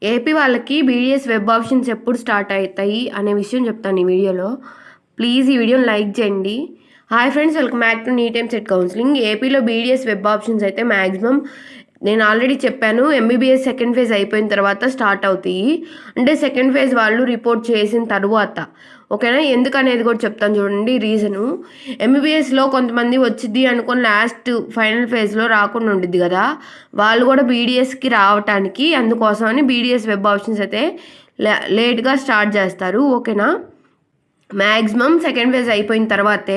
AP వాళ్ళకి BDS web options ఎప్పుడు start అవుతాయి అనే విషయం చెప్తాను ఈ వీడియోలో. ప్లీజ్ ఈ వీడియోని లైక్ చేయండి. Hi friends, welcome back to NEET and CET counselling. ఏపీలో బీడీఎస్ వెబ్ ఆప్షన్స్ అయితే మ్యాక్సిమం నేను ఆల్రెడీ చెప్పాను, ఎంబీబీఎస్ సెకండ్ ఫేజ్ అయిపోయిన తర్వాత స్టార్ట్ అవుతాయి. అంటే సెకండ్ ఫేజ్ వాళ్ళు రిపోర్ట్ చేసిన తర్వాత, ఓకేనా? ఎందుకనేది కూడా చెప్తాను చూడండి రీజను. ఎంబీబీఎస్లో కొంతమంది వచ్చింది అనుకొని లాస్ట్ ఫైనల్ ఫేజ్లో రాకుండా ఉండిద్ది కదా, వాళ్ళు కూడా బీడీఎస్కి రావటానికి అందుకోసమని బీడీఎస్ వెబ్ ఆప్షన్స్ అయితే లేట్గా స్టార్ట్ చేస్తారు, ఓకేనా? మ్యాక్సిమం సెకండ్ ఫేజ్ అయిపోయిన తర్వాతే.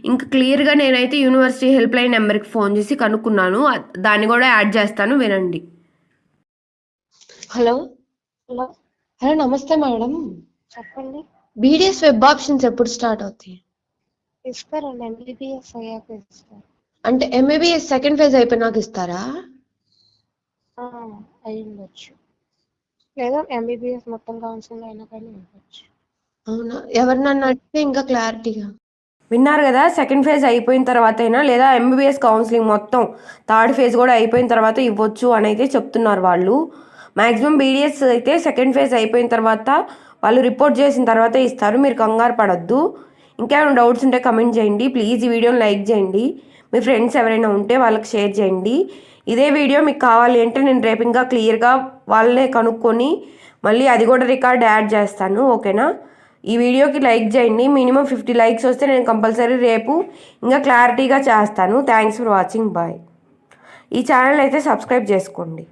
ఇంకా క్లియర్గా నేనైతే యూనివర్సిటీ హెల్ప్ లైన్ నెంబర్కి ఫోన్ చేసి కనుక్కున్నాను, దాన్ని కూడా యాడ్ చేస్తాను, వినండి. హలో హలో హలో నమస్తే మేడం. చెప్పండి. బీడీఎస్ వెబ్ ఆప్షన్స్ ఎప్పుడు స్టార్ట్ అవుతాయి? ఇస్తారండి, ఎంబీబీఎస్ అయ్యాక ఇస్తారు. అంటే ఎంబీబీఎస్ సెకండ్ ఫేజ్ అయిపోయినాక ఇస్తారా? అయి ఉండొచ్చు, లేదా ఎంబీబీఎస్ మొత్తం కౌన్సిలింగ్ అయినా కానీ ఇవ్వచ్చు. అవునా? ఎవరినన్నా అడిగితే ఇంకా క్లారిటీగా విన్నారు కదా. సెకండ్ ఫేజ్ అయిపోయిన తర్వాత అయినా, లేదా ఎంబీబీఎస్ కౌన్సిలింగ్ మొత్తం థర్డ్ ఫేజ్ కూడా అయిపోయిన తర్వాత ఇవ్వచ్చు అని అయితే చెప్తున్నారు వాళ్ళు. మ్యాక్సిమం బీడీఎస్ అయితే సెకండ్ ఫేజ్ అయిపోయిన తర్వాత వాళ్ళు రిపోర్ట్ చేసిన తర్వాతే ఇస్తారు, మీరు కంగారు పడద్దు. ఇంకేమైనా డౌట్స్ ఉంటే కమెంట్ చేయండి. ప్లీజ్ ఈ వీడియోని లైక్ చేయండి, మీ ఫ్రెండ్స్ ఎవరైనా ఉంటే వాళ్ళకి షేర్ చేయండి. ఇదే వీడియో మీకు కావాలి అంటే నేను రేపు ఇంకా క్లియర్గా వాళ్ళనే కనుక్కొని మళ్ళీ అది కూడా రికార్డ్ యాడ్ చేస్తాను, ఓకేనా? ఈ వీడియోకి లైక్ చేయండి. మినిమం 50 లైక్స్ వస్తే నేను కంపల్సరీ రేపు ఇంకా క్లారిటీగా చేస్తాను. Thanks for watching. బాయ్. ఈ ఛానల్ అయితే సబ్స్క్రైబ్ చేసుకోండి.